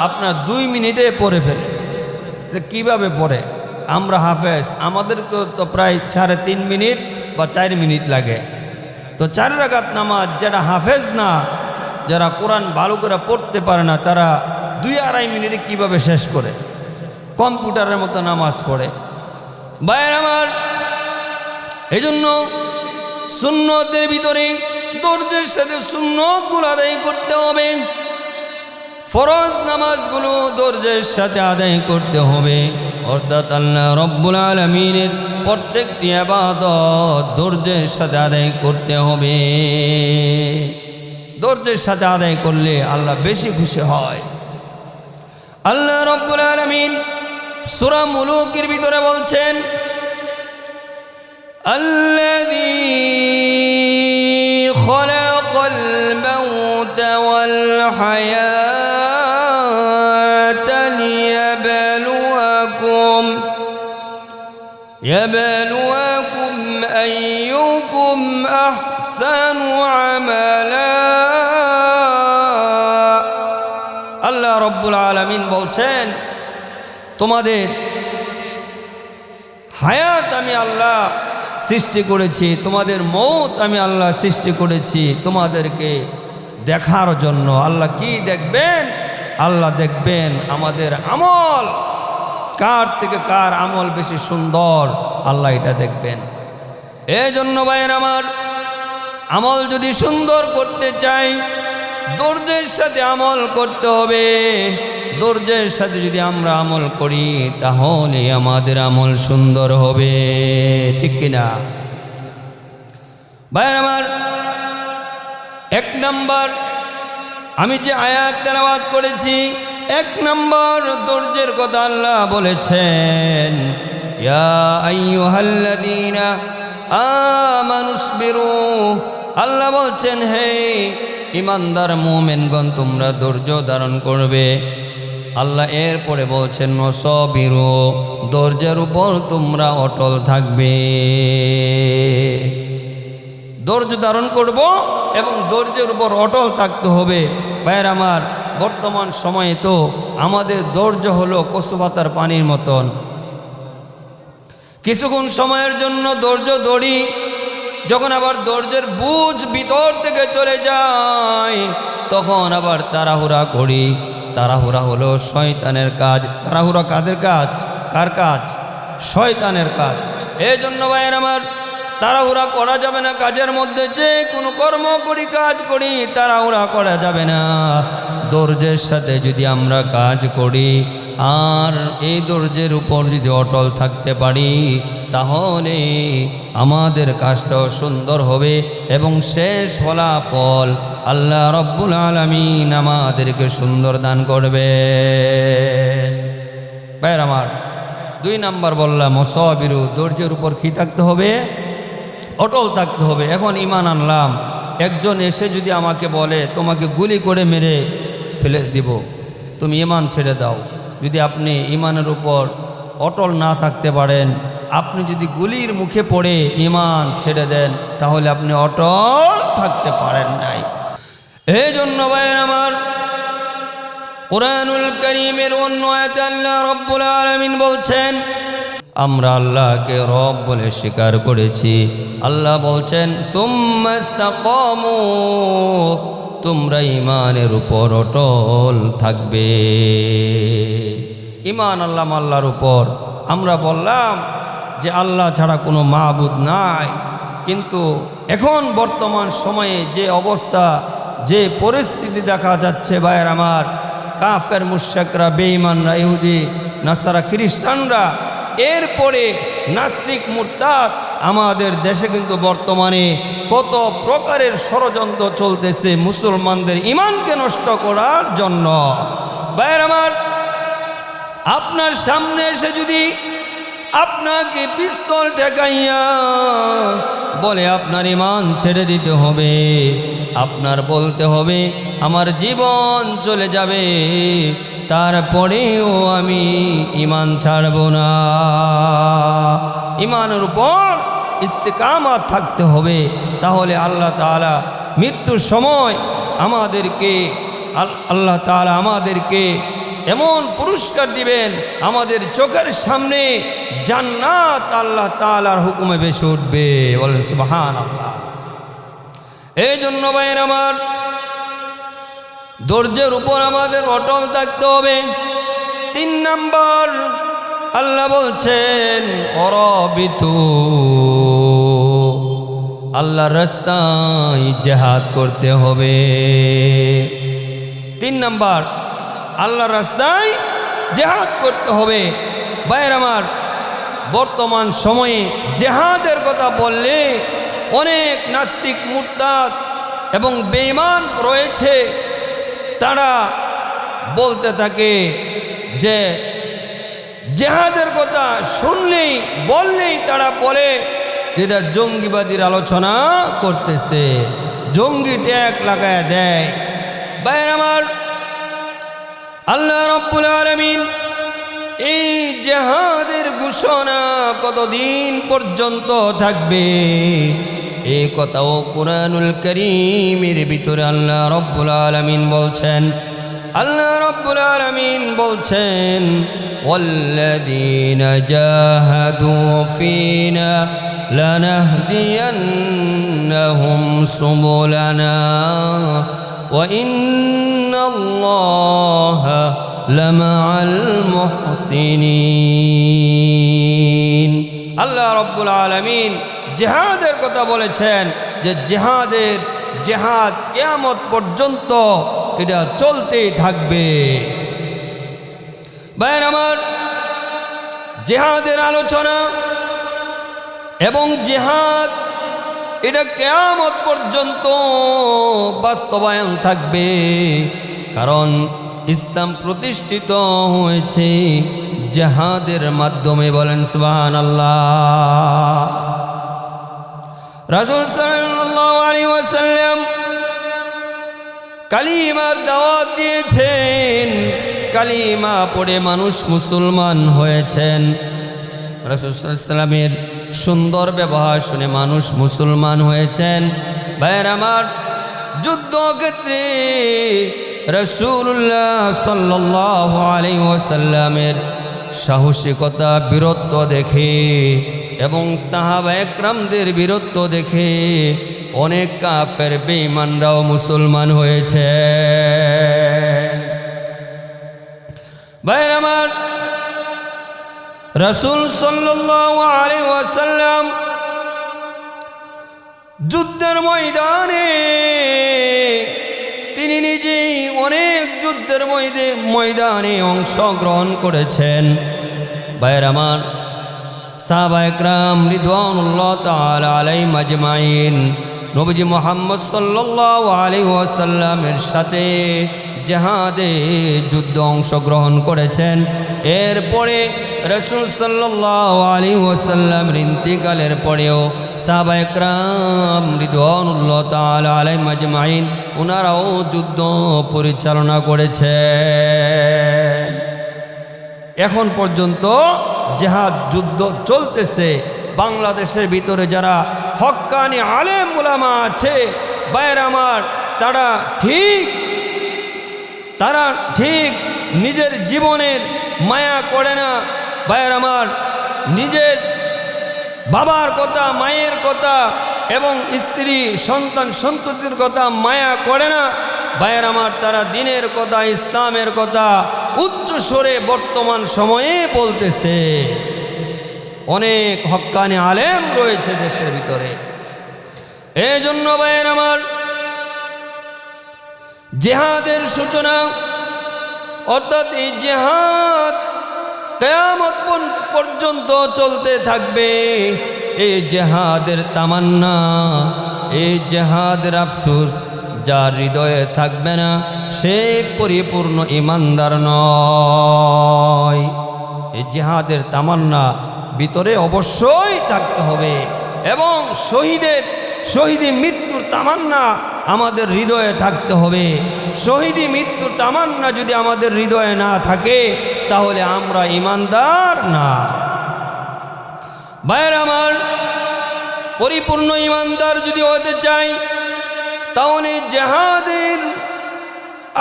Speaker 1: আপনার 2 মিনিটে পড়ে ফেলে। কিভাবে পড়ে? আমরা হাফেজ, আমাদের তো প্রায় 3.5 মিনিট বা 4 মিনিট লাগে। তো 4 রাকাত নামাজ যারা হাফেজ না, যারা কোরআন ভালো করে পড়তে পারে না, তারা 2-2.5 মিনিটে কিভাবে শেষ করে? কম্পিউটারের মতো নামাজ পড়ে। ভাইয়ের আমার, এই জন্য সুন্নতের ভিতরে ধৈর্যের সাথে সুন্নতগুলো আদায় করতে হবে। ফরজ নামাজগুলো ধৈর্যের সাথে আদায় করতে হবে। অর্থাৎ আল্লাহ রব্বুল আলামিনের প্রত্যেকটি ইবাদত ধৈর্যের সাথে আদায় করতে হবে। ধৈর্যের সাথে আদায় করলে আল্লাহ বেশি খুশি হয়। আল্লাহ রব্বুল আলামিন সূরা মুলুকের ভিতরে বলছেন, আল্লাযী খালাকাল মাউতা ওয়াল হায়াতা লিয়াবলুয়াকুম আইয়ুকুম আহসানু আমালা। আল্লাহ রব্বুল আলামিন বলছেন, তোমাদের হায়াত আমি আল্লাহ সৃষ্টি করেছি, তোমাদের মৌত আমি আল্লাহ সৃষ্টি করেছি তোমাদেরকে দেখার জন্য। আল্লাহ কি দেখবেন? আল্লাহ দেখবেন আমাদের আমল, কার থেকে কার আমল বেশি সুন্দর, আল্লাহ এটা দেখবেন। এই জন্য ভাইয়ের আমার, আমল যদি সুন্দর করতে চাই ধৈর্যের সাথে আমল করতে হবে। ধৈর্যের সাথে যদি আমরা আমল করি তাহলে আমাদের আমল সুন্দর হবে, ঠিক কিনা? ভাই আমার, 1 নম্বর আমি যে আয়াত তেলাওয়াত করেছি, 1 নম্বর ধৈর্যের কথা আল্লাহ বলেছেন, ইয়া আইয়ুহাল্লাযীনা আমানুসবিরু। আল্লাহ বলছেন, হে ইমানদার মুমিনগণ তোমরা ধৈর্য ধারণ করবে। আল্লাহ এরপরে বলছেন নসবিরু, ধৈর্যের উপর তোমরা অটল থাকবে। ধৈর্য ধারণ করব এবং ধৈর্যের উপর অটল থাকতে হবে। ভাইয়ের আমার, বর্তমান সময়ে তো আমাদের ধৈর্য হলো কচুপাতার পানির মতন। কিছুক্ষণ সময়ের জন্য ধৈর্য ধরি, যখন আবার ধৈর্যের বুঝ ভিতর থেকে চলে যায় তখন আবার তাড়াহুড়া করি। তাড়াহুড়া হলো শয়তানের কাজ। তাড়াহুড়া কাদের কাজ? কার কাজ? শয়তানের কাজ। এই জন্য ভাইয়ের আমার, তাড়াহুড়া করা যাবে না কাজের মধ্যে, যে কোনো কর্ম করি কাজ করি তাড়াহুড়া করা যাবে না। ধৈর্যের সাথে যদি আমরা কাজ করি আর এই ধৈর্যের উপর যদি অটল থাকতে পারি তাহলে আমাদের কাজটাও সুন্দর হবে এবং শেষ ফলাফল আল্লাহ রব্বুল আলামিন আমাদেরকে সুন্দর দান করবেন। ভাইয়ের আমার, 2 নাম্বার বললাম সবিরু, ধৈর্যের উপর কি থাকতে হবে? অটল থাকতে হবে। এখন ঈমান আনলাম, একজন এসে যদি আমাকে বলে তোমাকে গুলি করে মেরে ফেলে দিব, তুমি ঈমান ছেড়ে দাও। যদি আপনি ঈমানের উপর অটল না থাকতে পারেন, আপনি যদি গুলির মুখে পড়ে ঈমান ছেড়ে দেন তাহলে আপনি অটল থাকতে পারেন নাই। এই জন্য ভাইয়ের আমার, কুরআনুল কারীমের অন্য আয়াতে আল্লাহ রাব্বুল আলামিন বলছেন, আমরা আল্লাহকে রব বলে স্বীকার করেছি। আল্লাহ বলছেন সুম্মাস্তাকামু, তোমরা ঈমানের উপর অটল থাকবে। ঈমান আনলাম আল্লাহর উপর, আমরা বললাম যে আল্লাহ ছাড়া কোনো মাবুদ নাই, কিন্তু এখন বর্তমান সময়ে যে অবস্থা, যে পরিস্থিতি দেখা যাচ্ছে ভাইয়ের আমার, কাফের মুশরিকরা, বেঈমানরা, ইহুদি নাসারা, খ্রিস্টানরা, এরপরে নাস্তিক মুরতাদ, আমাদের দেশে কিন্তু বর্তমানে কত প্রকারের ষড়যন্ত্র চলতেছে মুসলমানদের ঈমানকে নষ্ট করার জন্য। ভাইয়ের আমার, আপনার সামনে এসে যদি আপনাকে পিস্তল ঠেকাইয়া বলে আপনার ঈমান ছেড়ে দিতে হবে, আপনার বলতে হবে আমার জীবন চলে যাবে, তারপরেও আমি ঈমান ছাড়ব না। ঈমানের উপর ইস্তিকামাত থাকতে হবে, তাহলে আল্লাহ তাআলা মৃত্যুর সময় আমাদেরকে আল্লাহ তাআলা আমাদেরকে এমন পুরস্কার দিবেন, আমাদের চোখের সামনে জান্নাত আল্লাহ তাআলার হুকুমে ভেসে উঠবে। বলেন সুবহানাল্লাহ। এই জন্য ভাইয়ের আমার, ধৈর্যের উপর আমাদের অটল থাকতে হবে। 3 নাম্বার আল্লাহ বলছেন অরবিতু, আল্লাহর রাস্তায় জিহাদ করতে হবে। 3 নাম্বার, আল্লাহর রাস্তায় জিহাদ করতে হবে। ভাইয়ের আমার, বর্তমান সময়ে জিহাদের কথা বললে অনেক নাস্তিক মুরতাদ এবং বেঈমান রয়েছে, তারা বলতে থাকে যে জিহাদের কথা শুনলেই বললেই তারা বলে যেটা জঙ্গিবাদীর আলোচনা করতেছে, জঙ্গি ট্যাগ লাগায় দেয়। ভাইয়ের আমার, আল্লাহ রাব্বুল আলামিন এই জিহাদের ঘোষণা কতদিন পর্যন্ত থাকবে এই কথাও কুরআনুল কারীমের ভিতরে আল্লাহ রাব্বুল আলামিন বলছেন। আল্লাহ রাব্বুল আলামিন বলছেন ওয়াল্লাযীনা জাহাদু ফীনা লানাহদিয়ান্নাহুম সুবুলানা ওয়া ইন্নাল্লাহা লামাআল মুহসিনিন। আল্লাহ রাব্বুল আলামিন জিহাদের কথা বলেছেন যে জিহাদ কিয়ামত পর্যন্ত এটা চলতেই থাকবে। ভাইয়ের আমার, জিহাদের আলোচনা এবং জিহাদ এটা কিয়ামত পর্যন্ত বাস্তবায়ন থাকবে, কারণ ইসলাম প্রতিষ্ঠিত হয়েছে জিহাদের মাধ্যমে। বলেন সুবহানাল্লাহ। রাসূল সাল্লাল্লাহু আলাইহি ওয়াসাল্লাম কালিমার দাওয়াত দিয়েছেন, কালিমা পড়ে মানুষ মুসলমান হয়েছেন। রাসূল সাল্লাল্লাহু আলাইহি ওয়াসাল্লামের সুন্দর ব্যবহার শুনে মানুষ মুসলমান হয়েছেন। ভাইয়ের আমার, যুদ্ধক্ষেত্রে রাসূলুল্লাহ সাল্লাল্লাহু আলাইহি ওয়াসাল্লামের সাহসিকতা, বীরত্ব দেখে এবং সাহাবা একরামদের বীরত্ব দেখে অনেক কাফের বেঈমানরাও মুসলমান হয়েছে। ভাইয়ের আমার, রাসূল সাল্লাল্লাহু আলাইহি ওয়াসাল্লাম যুদ্ধের ময়দানে তিনি নিজেই অনেক যুদ্ধের ময়দানে অংশগ্রহণ করেছেন। ভাইয়ের আমার, সাহাবায়ে কেরাম রিদওয়ানুল্লাহ তাআলা আলাইহিম আজমাইন নবীজি মুহাম্মদ সাল্লাল্লাহু আলাইহি ওয়াসাল্লামের সাথে জিহাদে যুদ্ধ অংশগ্রহণ করেছেন। এরপরে রাসূল সাল্লাল্লাহু আলাইহি ওয়াসাল্লামের ইন্তিকালের পরেও সাহাবায়ে কেরাম রিদওয়ানুল্লাহ তাআলা আলাইহিম আজমাইন ওনারাও যুদ্ধ পরিচালনা করেছেন। এখন পর্যন্ত জিহাদ যুদ্ধ চলতেছে। বাংলাদেশের ভিতরে যারা হক্কানি আলেম উলামা আছে, ভাইয়ের আমার, তারা ঠিক নিজের জীবনের মায়া করে না। ভাইয়ের আমার, নিজের বাবার কথা, মায়ের কথা এবং স্ত্রী সন্তান সন্ততির কথা মায়া করে না। ভাইয়ের আমার, তারা দিনের কথা, ইসলামের কথা উচ্চ স্বরে বর্তমান সময়ে বলতেছে। অনেক হক্কানি আলেম রয়েছে দেশের ভিতরে। এই জন্য ভাইয়ের আমার, জিহাদের সূচনা অর্থাৎ এই জিহাদ কিয়ামত পর্যন্ত চলতে থাকবে। এই জিহাদের তামান্না, এই জিহাদের আফসোস যার হৃদয়ে থাকবে না, সে পরিপূর্ণ ঈমানদার নয়। এই জিহাদের তামান্না ভিতরে অবশ্যই থাকতে হবে এবং শহীদি মৃত্যুর তামান্না আমাদের হৃদয়ে থাকতে হবে। শহীদি মৃত্যুর তামান্না যদি আমাদের হৃদয়ে না থাকে, তাহলে আমরা ঈমানদার না। ভাইয়ের আমার, পরিপূর্ণ ঈমানদার যদি হতে চাই, তাহলে জিহাদের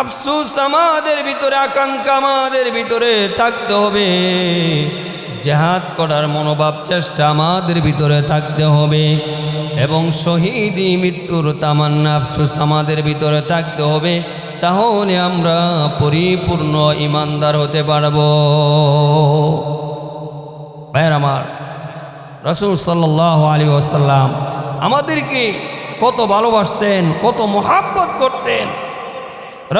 Speaker 1: আফসোস আমাদের ভিতরে, আকাঙ্ক্ষা আমাদের ভিতরে থাকতে হবে। জিহাদ করার মনোভাব, চেষ্টা আমাদের ভিতরে থাকতে হবে এবং শহীদি মৃত্যুর তামান্না, আফসোস আমাদের ভিতরে থাকতে হবে। তাহলে আমরা পরিপূর্ণ ঈমানদার হতে পারব। ভাইয়ের আমার, রাসূল সাল্লাল্লাহু আলাইহি ওয়াসাল্লাম আমাদেরকে কত ভালোবাসতেন, কত মহব্বত করতেন।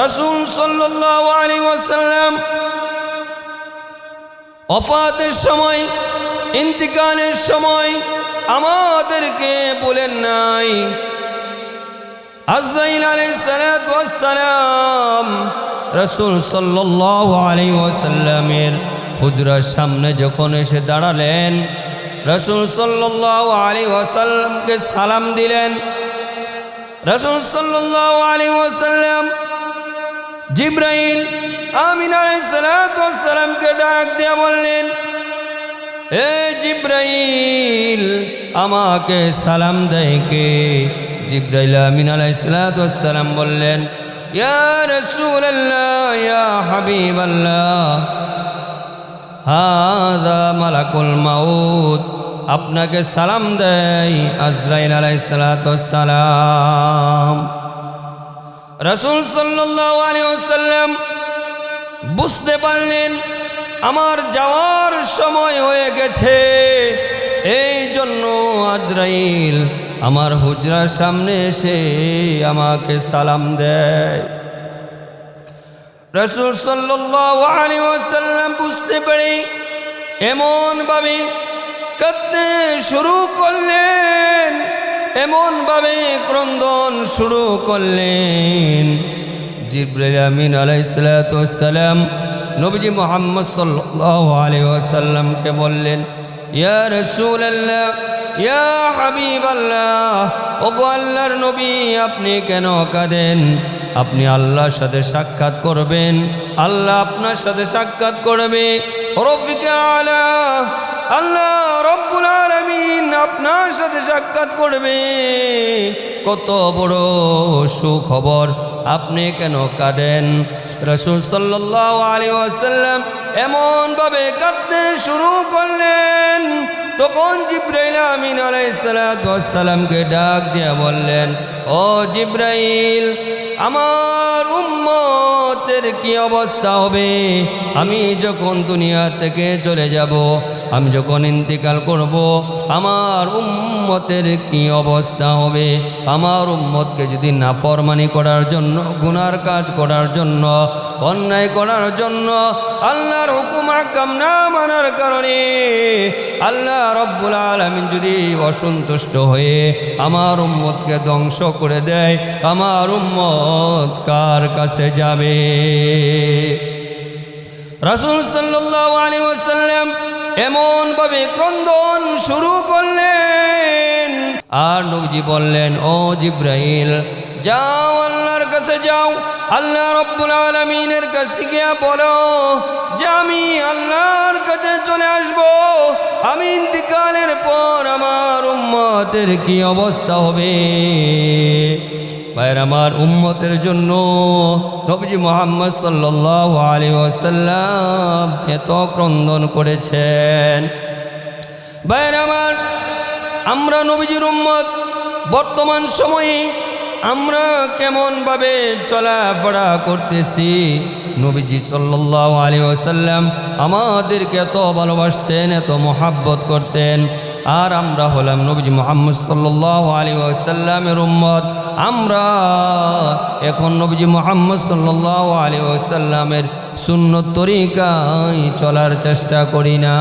Speaker 1: রাসূল সাল্লাল্লাহু আলাইহি ওয়াসাল্লাম ওফাতের সময়, ইন্তিকালের সময় আমাদেরকে বলেন নাই। আজরাইল আলাইহিস সালাতু ওয়াস সালাম রাসূল সাল্লাল্লাহু আলাইহি ওয়াসাল্লামের হুজরার সামনে যখন এসে দাঁড়ালেন, রাসূল সাল্লাল্লাহু আলাইহি ওয়াসাল্লামকে সালাম দিলেন। রাসূল সাল্লাল্লাহু আলাইহি ওয়াসাল্লাম জিবরাইল আমিন আলাইহিস সালাতু ওয়াস সালামকে ডাক দিয়ে বললেন, এ জিবরাইল, আমাকে সালাম দেয় কে? জিবরাইল আমিন আলাইহিস সালাতু ওয়াস সালাম বললেন, ইয়া রাসূলুল্লাহ, ইয়া হাবিবাল্লাহ, হাযা মালাকুল মাউত, আপনাকে সালাম দেয় আজরাইল আলাইহিস সালাতু ওয়াস সালাম। রাসূল সাল্লাল্লাহু আলাইহি ওয়াসাল্লাম বুঝতে পারলেন আমার যাওয়ার সময় হয়ে গেছে, এই জন্য আজরাইল আমার হুজরার সামনে এসে আমাকে সালাম দেয়। রাসূল সাল্লাল্লাহু আলাইহি ওয়াসাল্লাম বুঝতে পেরে এমনভাবে কাঁদতে শুরু করলেন, এমনভাবে ক্রন্দন শুরু করলেন। জিবরাইল আমিন আলাইহিস সালাতু ওয়াস সালাম নবীজি মুহাম্মদ সাল্লাল্লাহু আলাইহি ওয়াসাল্লামকে বললেন, ইয়া রাসূলুল্লাহ, ইয়া হাবিবাল্লাহ, ওগো আল্লাহর নবী, আপনি কেন কাঁদেন? আপনি আল্লাহর সাথে সাক্ষাৎ করবেন, আল্লাহ আপনার সাথে সাক্ষাৎ করবে। রব্বিকে আলা, আল্লাহ রব্বুল আলামিন আপনার সাথে সাক্ষাৎ করবে। কত বড় সুখবর, আপনি কেন কাঁদেন? রাসূল সাল্লাল্লাহু আলাইহি ওয়াসাল্লাম এমনভাবে কাঁদতে শুরু করলেন। তখন জিবরাইল আমিন আলাইহিস সালাতু ওয়াস সালামকে ডাক দিয়ে বললেন, ও জিবরাইল, আমার উম্মত উম্মতের কি অবস্থা হবে? আমি যখন দুনিয়া থেকে চলে যাব, আমি যখন ইন্তিকাল করব, আমার উম্মতের কি অবস্থা হবে? আমার উম্মতকে যদি নাফরমানি করার জন্য, গুনার কাজ করার জন্য, অন্যায় করার জন্য, আল্লাহর হুকুম আহকাম না মানার কারণে আল্লাহ রব্বুল আলামিন যদি অসন্তুষ্ট হয়ে আমার উম্মতকে ধ্বংস করে দেয়, আমার উম্মত কার কাছে যাবে? রাসূল সাল্লাল্লাহু আলাইহি ওয়াসাল্লাম এমনভাবে ক্রন্দন শুরু করলেন, আর নবীজি বললেন, ও জিবরাইল, যাও আল্লাহর কাছে যাও, আল্লাহ রব্বুল আলামিনের কাছে গিয়ে বলো যে আমি আল্লাহর কাছে চলে আসব, আমি ইন্তিকালের পর আমার উম্মতের কি অবস্থা হবে? ভাইয়ের আমার, উম্মতের জন্য নবীজি মুহাম্মদ সাল্লাল্লাহু আলাইহি ওয়াসাল্লাম এত ক্রন্দন করেছেন। ভাইয়ের আমার, আমরা নবীজির উম্মত বর্তমান সময়ে আমরা কেমনভাবে চলাফেরা করতেছি? নবীজি সাল্লাল্লাহু আলাইহি ওয়াসাল্লাম আমাদেরকে এত ভালোবাসতেন, এত মহাব্বত করতেন, আর আমরা হলাম নবীজি মুহাম্মদ সাল্লাল্লাহু আলাইহি ওয়াসাল্লামের উম্মত। আমরা এখন নবীজি মুহাম্মদ সাল্লাল্লাহু আলাইহি ওয়াসাল্লামের সুন্নত তরিকায় চলার চেষ্টা করি না।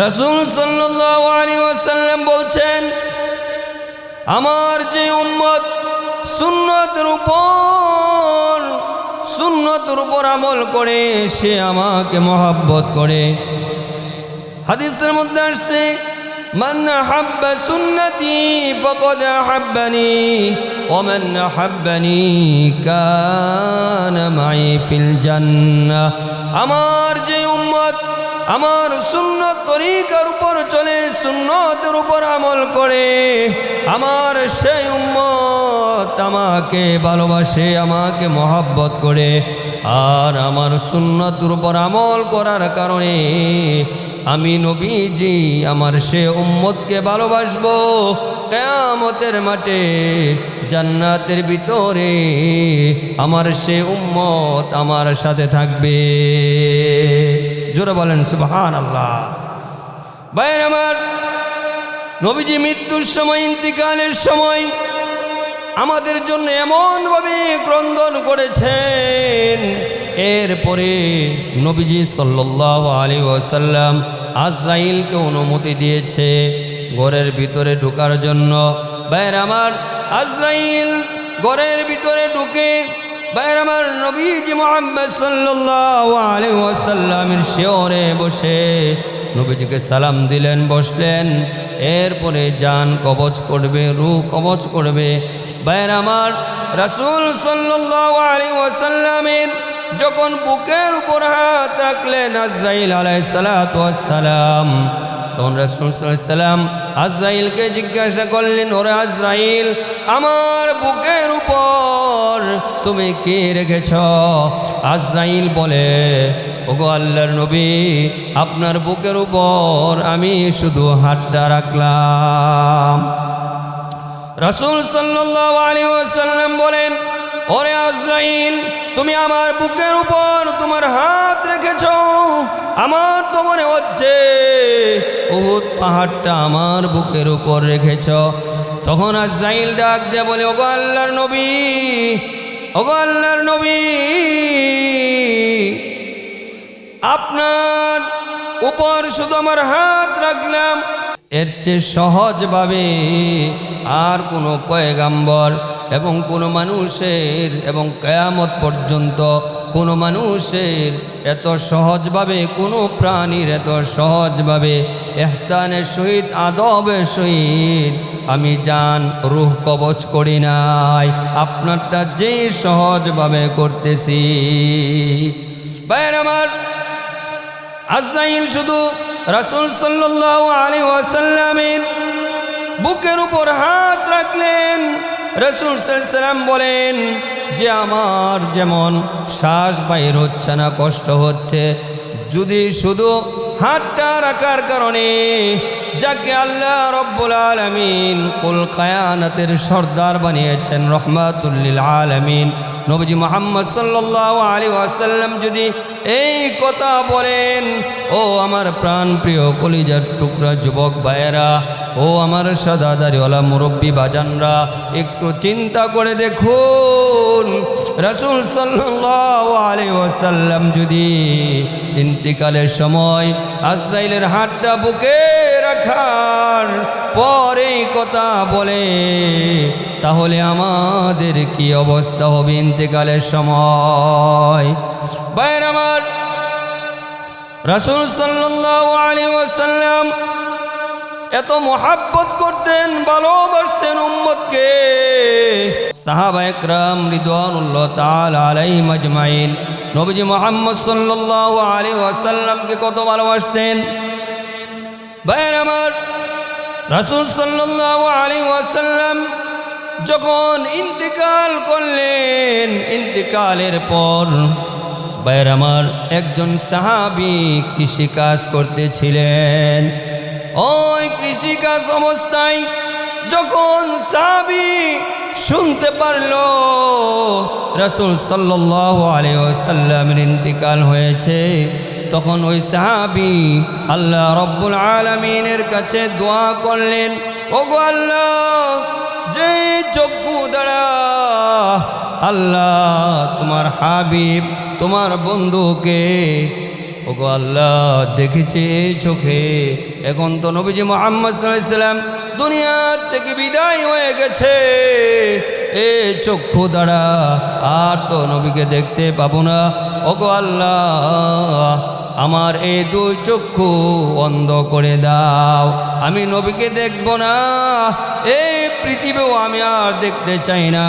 Speaker 1: রাসূল সাল্লাল্লাহু আলাইহি ওয়াসাল্লাম বলছেন, আমার যে উম্মত সুন্নতের উপর আমল করে সে আমাকে মহব্বত করে। হাদিসের মধ্যে আসছে, মান আহাব্বা সুন্নতি ফাকাদ আহাব্বানি ওয়া মান আহাব্বানি কানা মাই ফিল জান্নাহ। আমার যে উম্মত আমার সুন্নত তরিকার উপর চলে, সুন্নতের উপর আমল করে, আমার সেই উম্মত আমাকে ভালোবাসে, আমাকে মহব্বত করে, আর আমার সুন্নতের উপর আমল করার কারণে আমি নবীজি আমার সে উম্মতকে ভালোবাসবো। কিয়ামতের মাঠে জান্নাতের ভিতরে আমার সে উম্মত আমার সাথে থাকবে। জোরে বলেন সুবহানাল্লাহ। ভাইয়ের আমার, নবীজি মৃত্যুর সময়, ইন্তিকালের সময় আমাদের জন্য এমনভাবে ক্রন্দন করেছেন। এরপরে নবীজি সাল্লাল্লাহু আলাইহি ওয়াসাল্লাম আজরাইলকে অনুমতি দিয়েছে ঘরের ভিতরে ঢোকার জন্য। ভাইয়ের আমার, আজরাইল ঘরের ভিতরে ঢুকে, ভাইয়ের আমার, নবীজি মুহাম্মদ সাল্লাল্লাহু আলাইহি ওয়াসাল্লামের শিয়রে বসে নবীজিকে সালাম দিলেন, বসলেন। এরপরে জান কবজ করবে, রূহ কবজ করবে। ভাইয়ের আমার, রাসূল সাল্লাল্লাহু আলাইহি ওয়াসাল্লামের যখন বুকের উপর হাত রাখলেন আজরাইল আলাইহিস সালাতু ওয়াস সালাম, তখন রাসূল সাল্লাল্লাহু আলাইহি ওয়াসাল্লাম আজরাইলকে জিজ্ঞাসা করলেন, ওরে আজরাইল, আমার বুকের উপর তুমি কি রেখেছ? আজরাইল বলে, ওগো আল্লাহর নবী, আপনার বুকের উপর আমি শুধু হাতটা রাখলাম। রাসূল সাল্লাল্লাহু আলাইহি ওয়াসাল্লাম বলেন, ওরে আজরাইল, তুমি আমার বুকের উপর তোমার হাত রেখেছ, আমার তো মনে হচ্ছে উহুদ পাহাড়টা আমার বুকের উপর রেখেছ। তখন আজরাইল ডাক দিয়ে বলে, ওগো আল্লাহর নবী, ওগো আল্লাহর নবী, আপনার উপর শুধু আমার হাত রাখলাম, এর চেয়ে সহজভাবে আর কোনো পয়গাম্বর এবং কোনো মানুষের, এবং কিয়ামত পর্যন্ত কোনো মানুষের এত সহজভাবে, কোনো প্রাণীর এত সহজভাবে ইহসানের সহিত, আদবের সহিত আমি জান রূহ কবজ করি নাই, আপনারটা যে সহজভাবে করতেছি। ভাইয়ের আমার, আজরাইল শুধু রাসূল সাল্লাল্লাহু আলাইহি ওয়াসাল্লামের বুকের উপর হাত রাখলেন। রাসূল সাল্লাল্লাহু আলাইহি ওয়াসাল্লাম বলেন যে আমার যেমন শ্বাস বাইর হচ্ছে না, কষ্ট হচ্ছে, যদি শুধু হাতটা রাখার কারণে যাকে আল্লাহ রব্বুল আলামিন কুল কায়ানাতের সর্দার বানিয়েছেন, রহমাতুল লিল আলামিন নবীজি মুহাম্মদ সাল্লাল্লাহু আলাইহি ওয়াসাল্লাম যদি এই কথা বলেন, ও আমার প্রাণ প্রিয় কলিজার টুকরা যুবক ভাইয়েরা, ও আমার সাদাদারিওয়ালা মুরব্বী বাজানরা, একটু চিন্তা করে দেখুন, রাসূল সাল্লাল্লাহু আলাইহি ওয়াসাল্লাম যদি ইন্তিকালের সময় আজরাইলের হাতটা বুকে রাখার পরে কথা বলে, তাহলে আমাদের কি অবস্থা হবে ইন্তিকালের সময়? ভাইয়ের আমার, রাসূল সাল্লাল্লাহু আলাইহি ওয়াসাল্লাম এত মোহাব্বত করতেন, ভালোবাসতেন উম্মতকে। সাহাবায়ে কেরাম রিদওয়ানুল্লাহ তাআলা আলাইহিম আজমাইন নবীজি মুহাম্মদ সাল্লাল্লাহু আলাইহি ওয়াসাল্লামকে কত ভালোবাসতেন। ভাইয়ের আমার, রাসূল সাল্লাল্লাহু আলাইহি ওয়াসাল্লাম যখন ইন্তিকাল করলেন, ইন্তিকালের পর ভাইয়ের আমার একজন সাহাবী কৃষিকাজ করতেছিলেন। ওই কৃষিকাজ অবস্থায় যখন সাহাবী শুনতে পারল রাসূল সাল্লাল্লাহু আলাইহি ওয়াসাল্লামের ইন্তিকাল হয়েছে, তখন ওই সাহাবী আল্লাহ রব্বুল আলামিনের কাছে দোয়া করলেন, ওগো আল্লাহ, যে চক্ষু দ্বারা আল্লাহ তোমার হাবিব তোমার বন্ধুকে ওগো আল্লাহ দেখেছে এই চোখে, এখন তো নবীজি মুহাম্মদ সাল্লাল্লাহু আলাইহি ওয়াসাল্লাম দুনিয়া থেকে বিদায় হয়ে গেছে, এ চক্ষু দ্বারা আর তো নবীকে দেখতে পাবো না, ওগো আল্লাহ আমার এই দুই চক্ষু অন্ধ করে দাও, আমি নবীকে দেখব না, এই পৃথিবীও আমি আর দেখতে চাই না।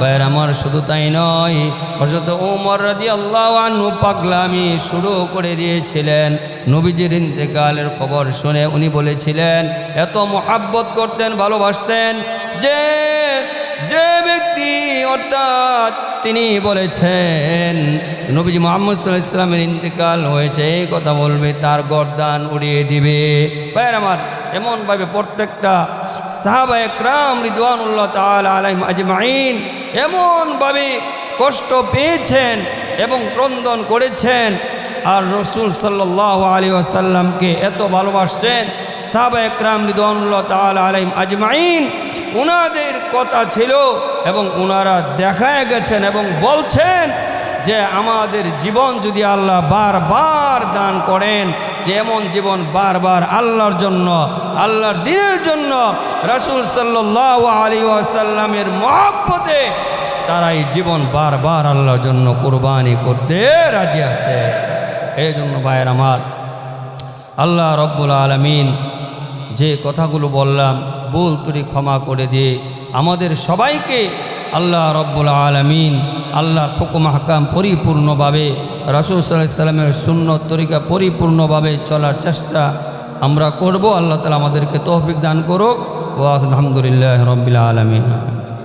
Speaker 1: ভাইয়ের আমার, শুধু তাই নয়, হযরত ওমর রাদিয়াল্লাহু আনহু পাগলামি শুরু করে দিয়েছিলেন। নবীজির ইন্তেকালের খবর শুনে উনি বলেছিলেন, এত মোহাব্বত করতেন, ভালোবাসতেন, যে যে ব্যক্তি অর্থাৎ তিনি বলেছেন নবীজি মুহাম্মদ সাল্লাল্লাহু আলাইহি ওয়াসাল্লামের ইন্তেকাল হয়েছে, এই কথা বলবে তার গর্দান উড়িয়ে দিবে। ভাইয়ের আমার, এমনভাবে প্রত্যেকটা সাহাবায়ে কেরাম রিদওয়ানুল্লাহ তাআলা আলাইহিম আজমাইন এমনভাবে কষ্ট পেয়েছেন এবং ক্রন্দন করেছেন, আর রাসূল সাল্লাল্লাহু আলাইহি ওয়াসাল্লামকে এত ভালোবাসতেন। সাহাবায়ে কেরাম রিদওয়ানুল্লাহ তাআলা আলাইহিম আজমাইন উনাদের কথা ছিল এবং উনারা দেখায় গেছেন এবং বলছেন যে আমাদের জীবন যদি আল্লাহ বারবার দান করেন, যেমন জীবন বারবার আল্লাহর জন্য, আল্লাহর দ্বীনের জন্য, রাসূল সাল্লাল্লাহু আলাইহি ওয়াসাল্লামের মহব্বতে তারা এই জীবন বারবার আল্লাহর জন্য কুরবানি করতে রাজি আছে। এই জন্য ভাইয়ের আমার, আল্লাহ রব্বুল আলামিন যে কথাগুলো বললাম ভুল ত্রুটি ক্ষমা করে দিয়ে আমাদের সবাইকে আল্লাহ রব্বুল আলামিন আল্লাহর হুকুম হাকাম পরিপূর্ণভাবে রাসূল সাল্লাল্লাহু আলাইহি ওয়াসাল্লামের সুন্নত তরিকা পরিপূর্ণভাবে চলার চেষ্টা আমরা করব। আল্লাহ তাআলা আমাদেরকে তৌফিক দান করুক। ওয়া আলহামদুলিল্লাহি রাব্বিল আলামিন।